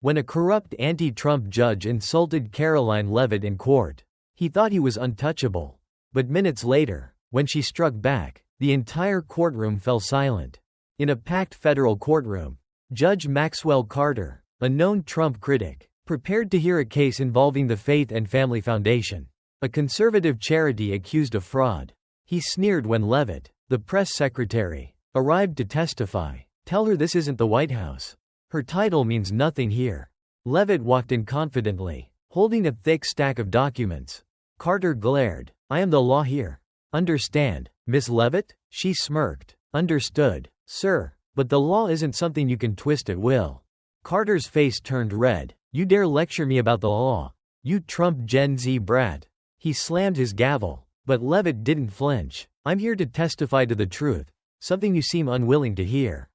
when a corrupt anti-Trump judge insulted Karoline Leavitt in court. He thought he was untouchable. But minutes later, when she struck back, the entire courtroom fell silent. In a packed federal courtroom, Judge Maxwell Carter, a known Trump critic, prepared to hear a case involving the Faith and Family Foundation, a conservative charity accused of fraud. He sneered when Leavitt, the press secretary, arrived to testify. "Tell her this isn't the White House. Her title means nothing here." Leavitt walked in confidently, holding a thick stack of documents. Carter glared. "I am the law here. Understand, Miss Leavitt?" She smirked. "Understood, sir, but the law isn't something you can twist at will." Carter's face turned red. "You dare lecture me about the law? You Trump Gen Z brat." He slammed his gavel, but Leavitt didn't flinch. "I'm here to testify to the truth, something you seem unwilling to hear."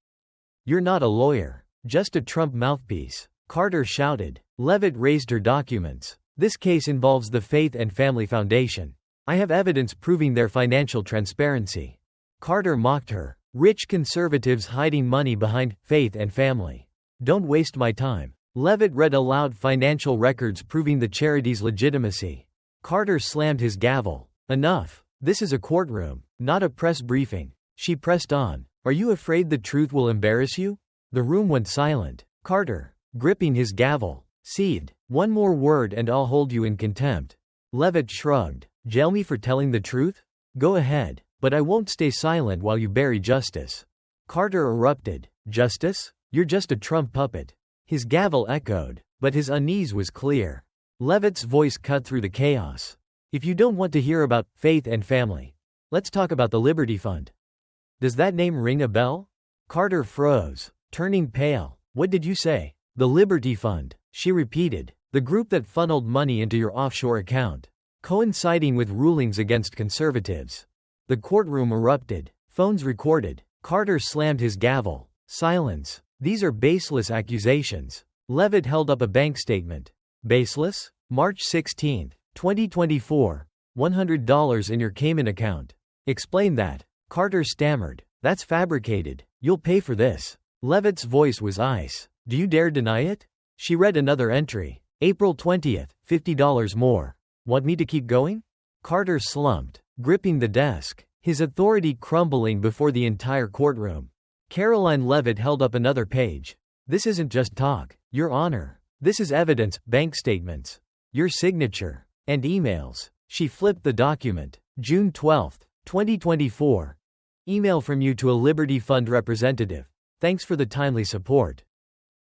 "You're not a lawyer, just a Trump mouthpiece," Carter shouted. Leavitt raised her documents. "This case involves the Faith and Family Foundation. I have evidence proving their financial transparency." Carter mocked her. "Rich conservatives hiding money behind Faith and Family. Don't waste my time." Leavitt read aloud financial records proving the charity's legitimacy. Carter slammed his gavel. "Enough. This is a courtroom, not a press briefing." She pressed on. "Are you afraid the truth will embarrass you?" The room went silent. Carter, gripping his gavel, seethed. "One more word and I'll hold you in contempt." Leavitt shrugged. "Jail me for telling the truth? Go ahead, but I won't stay silent while you bury justice." Carter erupted. "Justice? You're just a Trump puppet." His gavel echoed, but his unease was clear. Leavitt's voice cut through the chaos. "If you don't want to hear about Faith and Family, let's talk about the Liberty Fund. Does that name ring a bell?" Carter froze, turning pale. "What did you say?" "The Liberty Fund," she repeated. "The group that funneled money into your offshore account, coinciding with rulings against conservatives." The courtroom erupted. Phones recorded. Carter slammed his gavel. "Silence. These are baseless accusations." Leavitt held up a bank statement. "Baseless? March 16, 2024. $100 in your Cayman account. Explain that." Carter stammered. "That's fabricated. You'll pay for this." Leavitt's voice was ice. "Do you dare deny it?" She read another entry. "April 20th, $50 more. Want me to keep going?" Carter slumped, gripping the desk, his authority crumbling before the entire courtroom. Karoline Leavitt held up another page. "This isn't just talk, Your Honor. This is evidence, bank statements, your signature, and emails." She flipped the document. "June 12, 2024. Email from you to a Liberty Fund representative. Thanks for the timely support.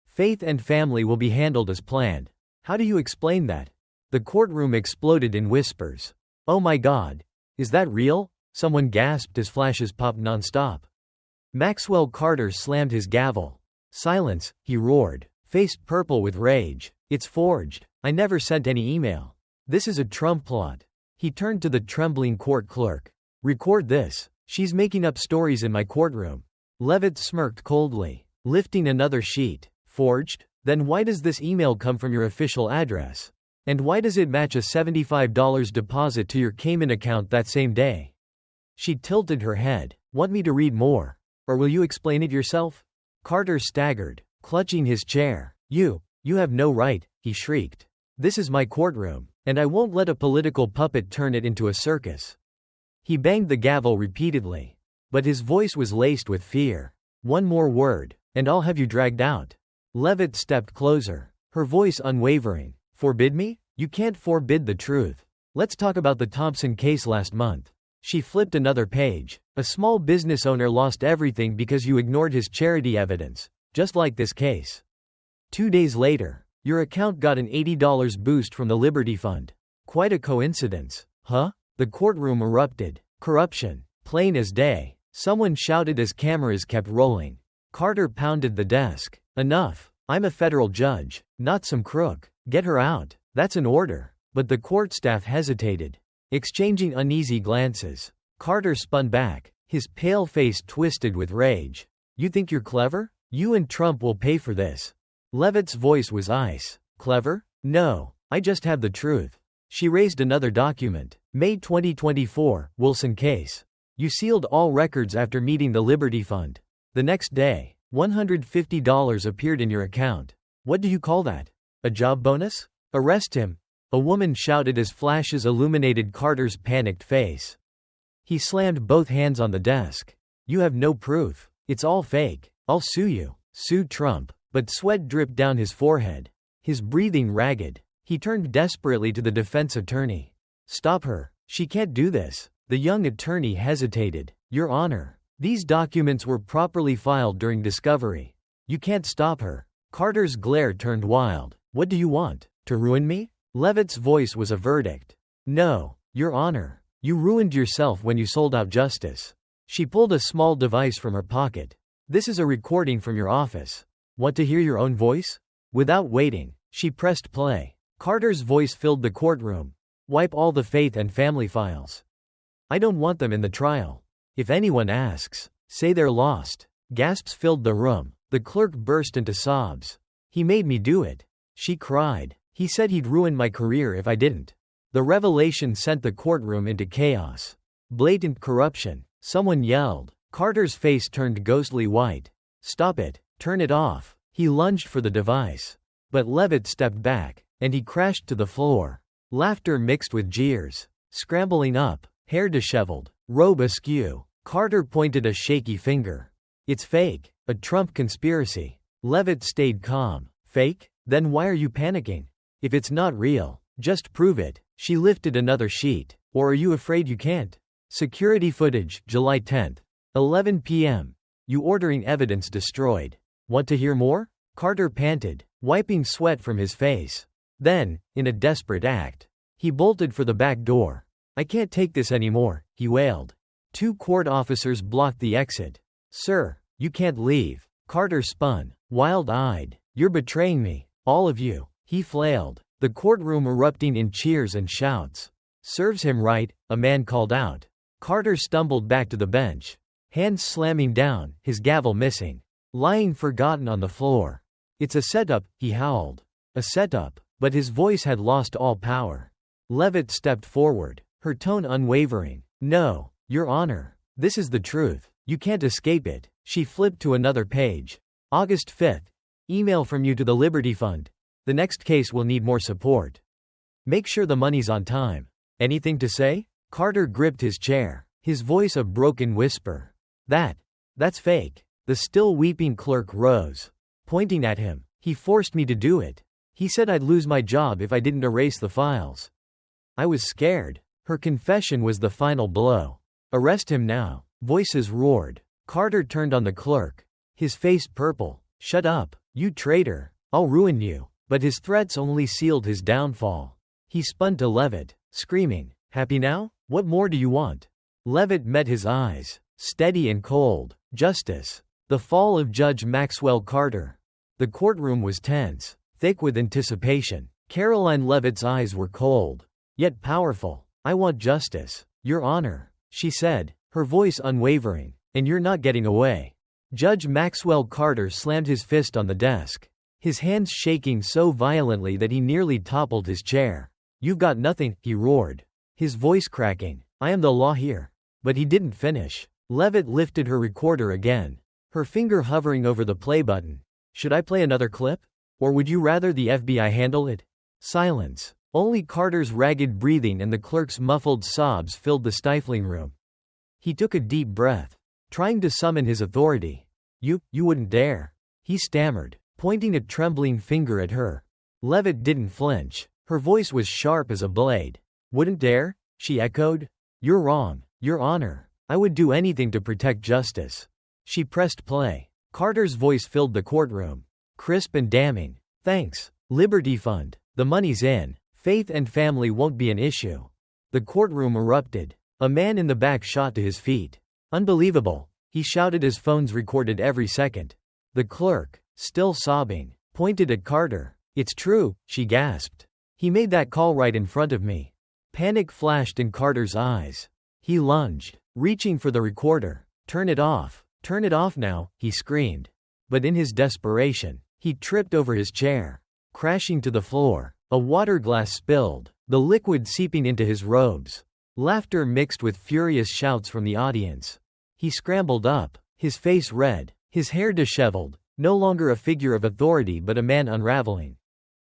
Faith and Family will be handled as planned." "How do you explain that?" The courtroom exploded in whispers. "Oh my God. Is that real?" someone gasped as flashes popped nonstop. Maxwell Carter slammed his gavel. "Silence," he roared, face purple with rage. "It's forged. I never sent any email. This is a Trump plot." He turned to the trembling court clerk. "Record this. She's making up stories in my courtroom." Leavitt smirked coldly, lifting another sheet. "Forged? Then why does this email come from your official address? And why does it match a $75 deposit to your Cayman account that same day?" She tilted her head. "Want me to read more? Or will you explain it yourself?" Carter staggered, clutching his chair. You have no right," he shrieked. "This is my courtroom, and I won't let a political puppet turn it into a circus." He banged the gavel repeatedly, but his voice was laced with fear. "One more word, and I'll have you dragged out." Leavitt stepped closer, her voice unwavering. "Forbid me? You can't forbid the truth. Let's talk about the Thompson case last month." She flipped another page. "A small business owner lost everything because you ignored his charity evidence, just like this case. 2 days later, your account got an $80 boost from the Liberty Fund. Quite a coincidence, huh?" The courtroom erupted. "Corruption. Plain as day," someone shouted as cameras kept rolling. Carter pounded the desk. "Enough. I'm a federal judge, not some crook. Get her out. That's an order." But the court staff hesitated, exchanging uneasy glances. Carter spun back, his pale face twisted with rage. "You think you're clever? You and Trump will pay for this." Leavitt's voice was ice. "Clever? No, I just have the truth." She raised another document. "May 2024, Wilson case. You sealed all records after meeting the Liberty Fund. The next day, $150 appeared in your account. What do you call that? A job bonus? Arrest him! A woman shouted as flashes illuminated Carter's panicked face. He slammed both hands on the desk. You have no proof. It's all fake. I'll sue you. Sue Trump. But sweat dripped down his forehead. His breathing ragged. He turned desperately to the defense attorney. Stop her. She can't do this. The young attorney hesitated. Your Honor, these documents were properly filed during discovery. You can't stop her. Carter's glare turned wild. What do you want? To ruin me? Leavitt's voice was a verdict. No, Your Honor. You ruined yourself when you sold out justice. She pulled a small device from her pocket. This is a recording from your office. Want to hear your own voice? Without waiting, she pressed play. Carter's voice filled the courtroom. Wipe all the faith and family files. I don't want them in the trial. If anyone asks, say they're lost. Gasps filled the room. The clerk burst into sobs. He made me do it. She cried. He said he'd ruin my career if I didn't. The revelation sent the courtroom into chaos. Blatant corruption. Someone yelled. Carter's face turned ghostly white. Stop it. Turn it off. He lunged for the device. But Leavitt stepped back, and he crashed to the floor. Laughter mixed with jeers. Scrambling up, hair disheveled, robe askew, Carter pointed a shaky finger. It's fake. A Trump conspiracy. Leavitt stayed calm. Fake? Then why are you panicking? If it's not real, just prove it. She lifted another sheet. Or are you afraid you can't? Security footage, July 10th. 11 p.m. You ordering evidence destroyed. Want to hear more? Carter panted, wiping sweat from his face. Then, in a desperate act, he bolted for the back door. I can't take this anymore, he wailed. 2 court officers blocked the exit. Sir, you can't leave. Carter spun, wild-eyed. You're betraying me, all of you. He flailed, the courtroom erupting in cheers and shouts. Serves him right, a man called out. Carter stumbled back to the bench, hands slamming down, his gavel missing, lying forgotten on the floor. It's a setup, he howled. A setup, but his voice had lost all power. Leavitt stepped forward, her tone unwavering. No, Your Honor, this is the truth. You can't escape it. She flipped to another page. August 5th. Email from you to the Liberty Fund. The next case will need more support. Make sure the money's on time. Anything to say? Carter gripped his chair, his voice a broken whisper. That's fake. The still weeping clerk rose, pointing at him. He forced me to do it. He said I'd lose my job if I didn't erase the files. I was scared. Her confession was the final blow. Arrest him now. Voices roared. Carter turned on the clerk, his face purple. Shut up, you traitor. I'll ruin you. But his threats only sealed his downfall. He spun to Leavitt, screaming, Happy now? What more do you want? Leavitt met his eyes, steady and cold. Justice. The fall of Judge Maxwell Carter. The courtroom was tense, thick with anticipation. Karoline Leavitt's eyes were cold, yet powerful. I want justice, Your Honor, she said, her voice unwavering. And you're not getting away. Judge Maxwell Carter slammed his fist on the desk, his hands shaking so violently that he nearly toppled his chair. You've got nothing, he roared, his voice cracking. I am the law here. But he didn't finish. Leavitt lifted her recorder again, her finger hovering over the play button. Should I play another clip? Or would you rather the FBI handle it? Silence. Only Carter's ragged breathing and the clerk's muffled sobs filled the stifling room. He took a deep breath, trying to summon his authority. You wouldn't dare. He stammered, pointing a trembling finger at her. Leavitt didn't flinch. Her voice was sharp as a blade. Wouldn't dare? She echoed. You're wrong, Your Honor. I would do anything to protect justice. She pressed play. Carter's voice filled the courtroom, crisp and damning. Thanks, Liberty Fund. The money's in. Faith and family won't be an issue. The courtroom erupted. A man in the back shot to his feet. Unbelievable, he shouted as phones recorded every second. The clerk, still sobbing, pointed at Carter. It's true, she gasped. He made that call right in front of me. Panic flashed in Carter's eyes. He lunged, reaching for the recorder. Turn it off now, he screamed. But in his desperation, he tripped over his chair, crashing to the floor. A water glass spilled, the liquid seeping into his robes. Laughter mixed with furious shouts from the audience. He scrambled up, his face red, his hair disheveled. No longer a figure of authority but a man unraveling.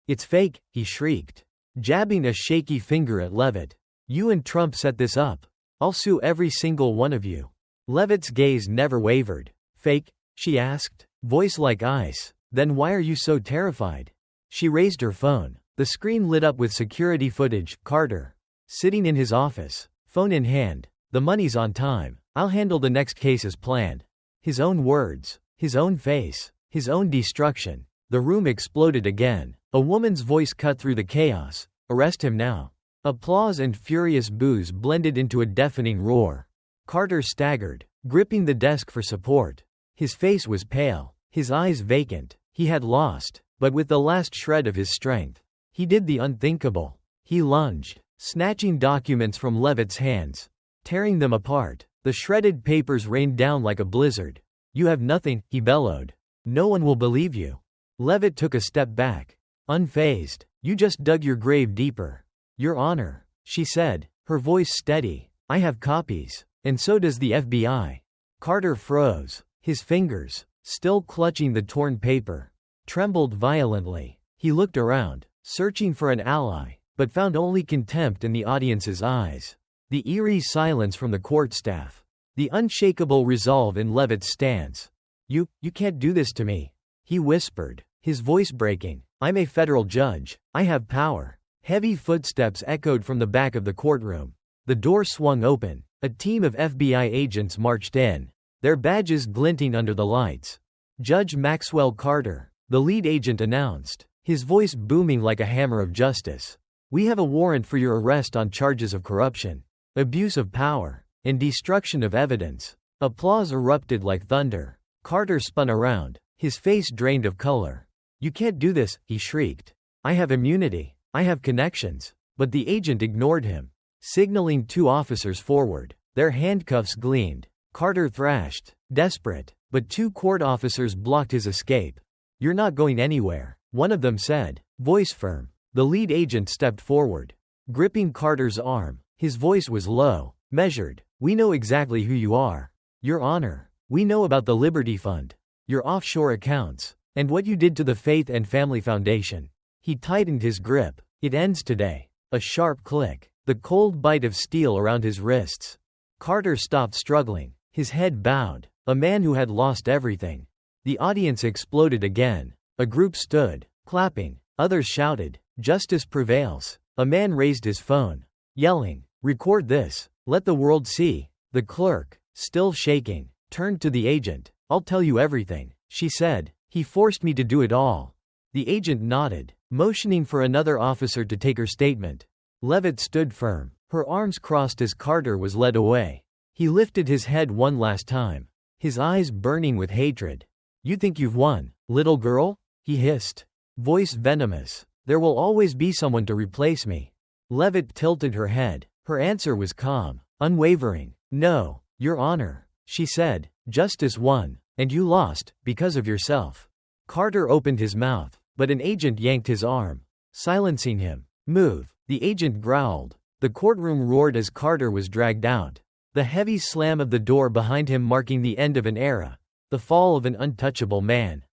"It's fake," he shrieked, jabbing a shaky finger at Leavitt. "You and Trump set this up. I'll sue every single one of you." Leavitt's gaze never wavered. "Fake?" she asked, voice like ice. "Then why are you so terrified?" She raised her phone. The screen lit up with security footage. Carter, sitting in his office, phone in hand. "The money's on time. I'll handle the next case as planned." His own words, his own face, his own destruction. The room exploded again. A woman's voice cut through the chaos. "Arrest him now." Applause and furious boos blended into a deafening roar. Carter staggered, gripping the desk for support. His face was pale, his eyes vacant. He had lost, but with the last shred of his strength. He did the unthinkable. He lunged, snatching documents from Leavitt's hands, tearing them apart. The shredded papers rained down like a blizzard. "You have nothing," he bellowed. "No one will believe you." Leavitt took a step back, unfazed. "You just dug your grave deeper." "Your Honor," she said, her voice steady, "I have copies, and so does the FBI." Carter froze. His fingers, still clutching the torn paper, trembled violently. He looked around, searching for an ally, but found only contempt in the audience's eyes. The eerie silence from the court staff. The unshakable resolve in Leavitt's stance. You can't do this to me," he whispered, his voice breaking. "I'm a federal judge. I have power." Heavy footsteps echoed from the back of the courtroom. The door swung open. A team of FBI agents marched in, their badges glinting under the lights. "Judge Maxwell Carter," the lead agent announced, his voice booming like a hammer of justice. "We have a warrant for your arrest on charges of corruption, abuse of power, and destruction of evidence." Applause erupted like thunder. Carter spun around, his face drained of color. "You can't do this," he shrieked. "I have immunity. I have connections." But the agent ignored him, signaling two officers forward. Their handcuffs gleamed. Carter thrashed, desperate, but two court officers blocked his escape. "You're not going anywhere," one of them said, voice firm. The lead agent stepped forward, gripping Carter's arm. His voice was low, measured. "We know exactly who you are, Your Honor. We know about the Liberty Fund, your offshore accounts, and what you did to the Faith and Family Foundation." He tightened his grip. "It ends today." A sharp click, the cold bite of steel around his wrists. Carter stopped struggling, his head bowed. A man who had lost everything. The audience exploded again. A group stood, clapping. Others shouted, "Justice prevails." A man raised his phone, yelling, "Record this. Let the world see." The clerk, still shaking, turned to the agent. "I'll tell you everything," she said. "He forced me to do it all." The agent nodded, motioning for another officer to take her statement. Leavitt stood firm, her arms crossed as Carter was led away. He lifted his head one last time, his eyes burning with hatred. "You think you've won, little girl?" he hissed, voice venomous. "There will always be someone to replace me." Leavitt tilted her head. Her answer was calm, unwavering. "No, Your Honor," she said. "Justice won, and you lost, because of yourself." Carter opened his mouth, but an agent yanked his arm, silencing him. "Move," the agent growled. The courtroom roared as Carter was dragged out, the heavy slam of the door behind him marking the end of an era, the fall of an untouchable man.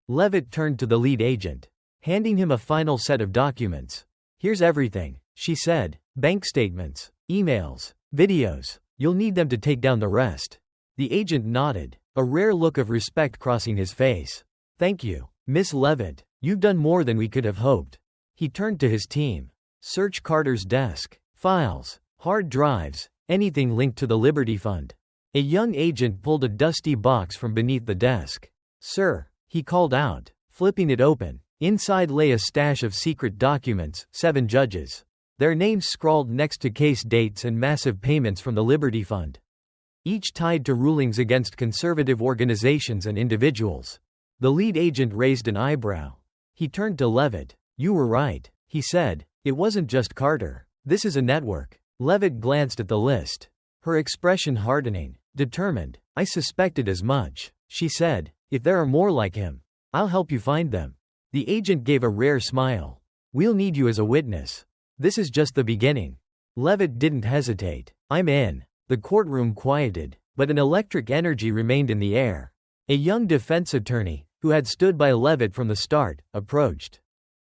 Leavitt turned to the lead agent, handing him a final set of documents. "Here's everything," she said. "Bank statements, emails, videos. You'll need them to take down the rest." The agent nodded, a rare look of respect crossing his face. "Thank you, Miss Leavitt. You've done more than we could have hoped." He turned to his team. "Search Carter's desk, files, hard drives, anything linked to the Liberty Fund." A young agent pulled a dusty box from beneath the desk. "Sir," he called out, flipping it open. Inside lay a stash of secret documents, 7 judges, their names scrawled next to case dates and massive payments from the Liberty Fund, each tied to rulings against conservative organizations and individuals. The lead agent raised an eyebrow. He turned to Leavitt. "You were right," he said. "It wasn't just Carter. This is a network." Leavitt glanced at the list, her expression hardening, determined. "I suspected as much," she said. "If there are more like him, I'll help you find them." The agent gave a rare smile. "We'll need you as a witness. This is just the beginning." Leavitt didn't hesitate. "I'm in." The courtroom quieted, but an electric energy remained in the air. A young defense attorney, who had stood by Leavitt from the start, approached.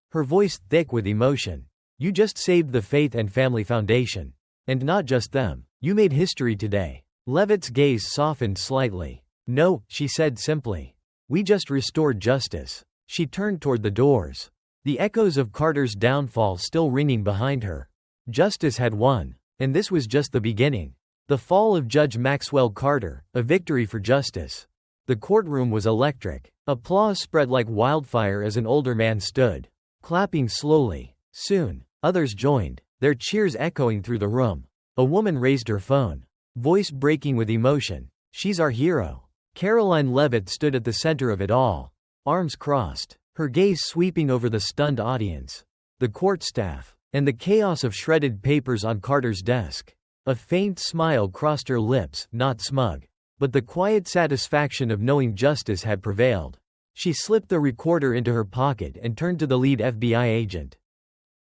Her voice thick with emotion. "You just saved the Faith and Family Foundation. And not just them. You made history today." Leavitt's gaze softened slightly. "No," she said simply. "We just restored justice." She turned toward the doors. The echoes of Carter's downfall still ringing behind her. Justice had won. And this was just the beginning. The fall of Judge Maxwell Carter, a victory for justice. The courtroom was electric. Applause spread like wildfire as an older man stood, clapping slowly. Soon, others joined, their cheers echoing through the room. A woman raised her phone, voice breaking with emotion. "She's our hero." Karoline Leavitt stood at the center of it all, arms crossed, her gaze sweeping over the stunned audience, the court staff, and the chaos of shredded papers on Carter's desk. A faint smile crossed her lips, not smug, but the quiet satisfaction of knowing justice had prevailed. She slipped the recorder into her pocket and turned to the lead FBI agent.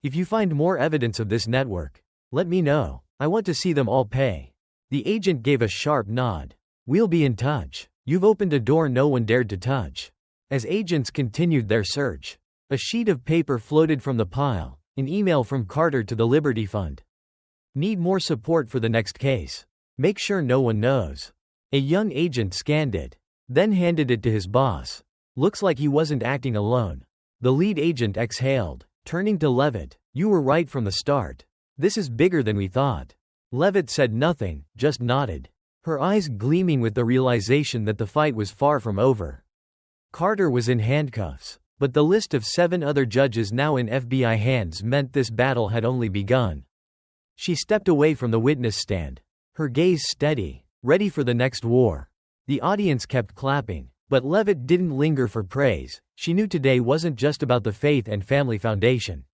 "If you find more evidence of this network, let me know. I want to see them all pay." The agent gave a sharp nod. "We'll be in touch. You've opened a door no one dared to touch." As agents continued their search, a sheet of paper floated from the pile, an email from Carter to the Liberty Fund. "Need more support for the next case. Make sure no one knows." A young agent scanned it, then handed it to his boss. Looks like he wasn't acting alone. The lead agent exhaled, turning to Leavitt. "You were right from the start. This is bigger than we thought." Leavitt said nothing, just nodded, her eyes gleaming with the realization that the fight was far from over. Carter was in handcuffs, but the list of 7 other judges now in FBI hands meant this battle had only begun. She stepped away from the witness stand, her gaze steady, ready for the next war. The audience kept clapping, but Leavitt didn't linger for praise. She knew today wasn't just about the Faith and Family Foundation.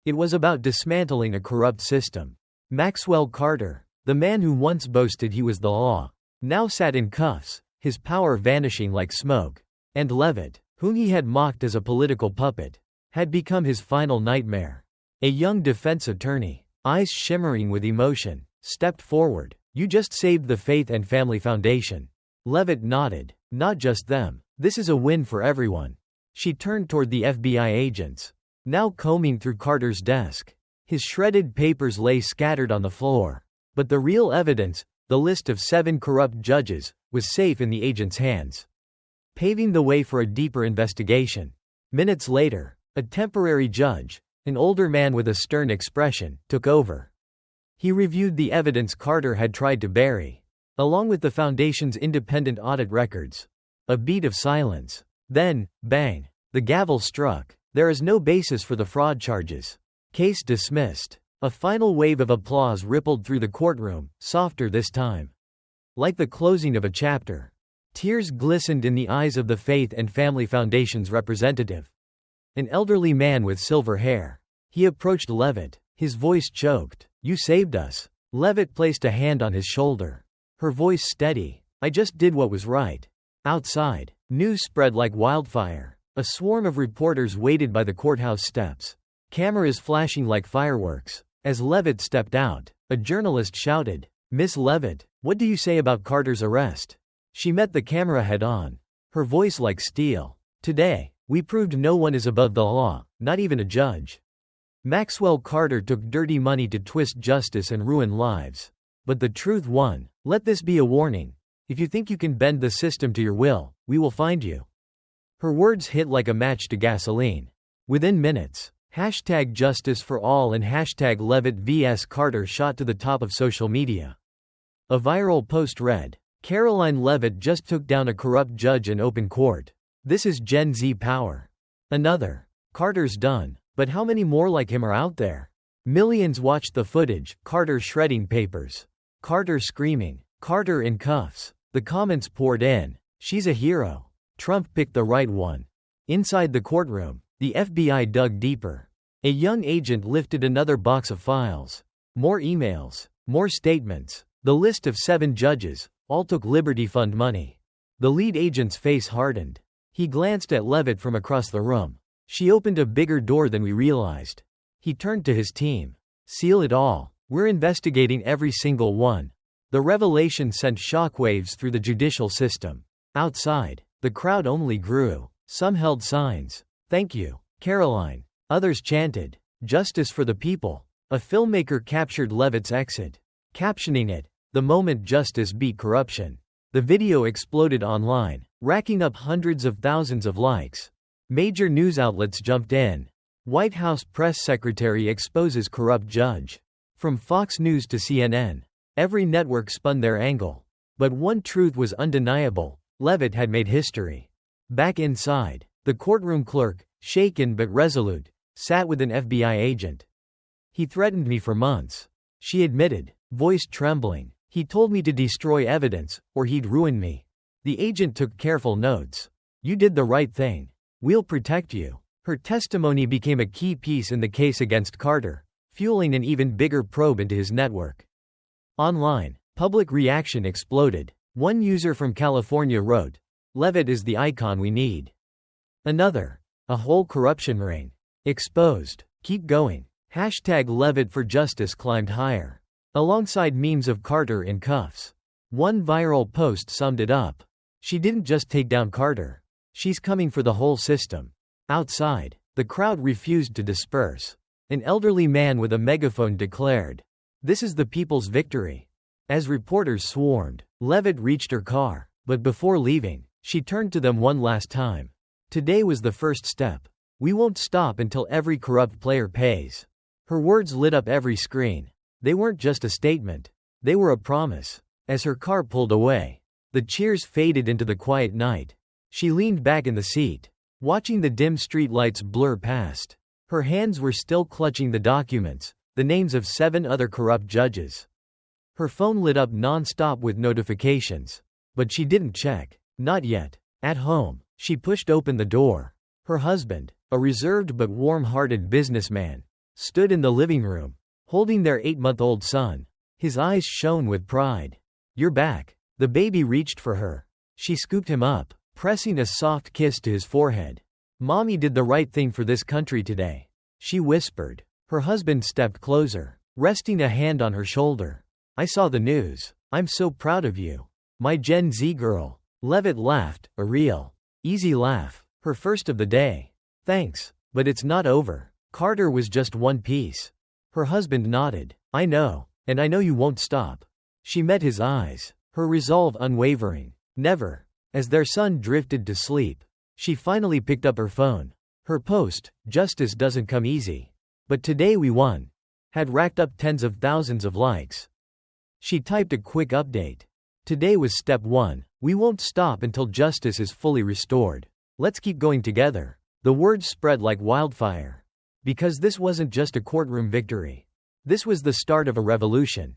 It was about dismantling a corrupt system. Maxwell Carter, the man who once boasted he was the law, now sat in cuffs, his power vanishing like smoke. And Leavitt, whom he had mocked as a political puppet, had become his final nightmare. A young defense attorney, eyes shimmering with emotion, stepped forward. "You just saved the Faith and Family Foundation." Leavitt nodded. "Not just them. This is a win for everyone." She turned toward the FBI agents, now combing through Carter's desk. His shredded papers lay scattered on the floor. But the real evidence, the list of 7 corrupt judges, was safe in the agent's hands, paving the way for a deeper investigation. Minutes later, a temporary judge, an older man with a stern expression, took over. He reviewed the evidence Carter had tried to bury, along with the Foundation's independent audit records. A beat of silence. Then, bang, the gavel struck. "There is no basis for the fraud charges. Case dismissed." A final wave of applause rippled through the courtroom, softer this time, like the closing of a chapter. Tears glistened in the eyes of the Faith and Family Foundation's representative, an elderly man with silver hair. He approached Leavitt, his voice choked. "You saved us." Leavitt placed a hand on his shoulder, her voice steady. "I just did what was right." Outside, news spread like wildfire. A swarm of reporters waited by the courthouse steps, cameras flashing like fireworks. As Leavitt stepped out, a journalist shouted, "Miss Leavitt, what do you say about Carter's arrest?" She met the camera head-on, her voice like steel. "Today, we proved no one is above the law, not even a judge. Maxwell Carter took dirty money to twist justice and ruin lives. But the truth won. Let this be a warning. If you think you can bend the system to your will, we will find you." Her words hit like a match to gasoline. Within minutes, #Justice for All and #Leavitt vs Carter shot to the top of social media. A viral post read, "Karoline Leavitt just took down a corrupt judge in open court. This is Gen Z power." Another, "Carter's done, but how many more like him are out there?" Millions watched the footage, Carter shredding papers, Carter screaming, Carter in cuffs. The comments poured in. "She's a hero. Trump picked the right one." Inside the courtroom, the FBI dug deeper. A young agent lifted another box of files. More emails, more statements. The list of 7 judges, all took Liberty Fund money. The lead agent's face hardened. He glanced at Leavitt from across the room. "She opened a bigger door than we realized." He turned to his team. "Seal it all. We're investigating every single one." The revelation sent shockwaves through the judicial system. Outside, the crowd only grew. Some held signs. "Thank you, Karoline." Others chanted, "Justice for the people." A filmmaker captured Leavitt's exit, captioning it, "The moment justice beat corruption." The video exploded online, racking up hundreds of thousands of likes. Major news outlets jumped in. White House press secretary exposes corrupt judge. From Fox News to CNN, every network spun their angle. But one truth was undeniable: Leavitt had made history. Back inside, the courtroom clerk, shaken but resolute, sat with an FBI agent. "He threatened me for months," she admitted, voice trembling. "He told me to destroy evidence, or he'd ruin me." The agent took careful notes. "You did the right thing. We'll protect you." Her testimony became a key piece in the case against Carter, fueling an even bigger probe into his network. Online, public reaction exploded. One user from California wrote, "Leavitt is the icon we need." Another, "A whole corruption ring exposed. Keep going." #Leavitt for Justice climbed higher. Alongside memes of Carter in cuffs. One viral post summed it up. "She didn't just take down Carter. She's coming for the whole system." Outside, the crowd refused to disperse. An elderly man with a megaphone declared, "This is the people's victory." As reporters swarmed, Leavitt reached her car, but before leaving, she turned to them one last time. "Today was the first step. We won't stop until every corrupt player pays." Her words lit up every screen. They weren't just a statement. They were a promise. As her car pulled away, the cheers faded into the quiet night. She leaned back in the seat, watching the dim streetlights blur past. Her hands were still clutching the documents, the names of 7 other corrupt judges. Her phone lit up non-stop with notifications. But she didn't check. Not yet. At home, she pushed open the door. Her husband, a reserved but warm-hearted businessman, stood in the living room, holding their 8-month-old son. His eyes shone with pride. "You're back." The baby reached for her. She scooped him up, pressing a soft kiss to his forehead. "Mommy did the right thing for this country today," she whispered. Her husband stepped closer, resting a hand on her shoulder. "I saw the news. I'm so proud of you. My Gen Z girl." Leavitt laughed, a real, easy laugh. Her first of the day. "Thanks, but it's not over." Carter was just one piece. Her husband nodded. "I know, and I know you won't stop." She met his eyes, her resolve unwavering. "Never." As their son drifted to sleep, she finally picked up her phone. Her post, "Justice doesn't come easy. But today we won," had racked up tens of thousands of likes. She typed a quick update. "Today was step 1. We won't stop until justice is fully restored. Let's keep going together." The words spread like wildfire. Because this wasn't just a courtroom victory. This was the start of a revolution.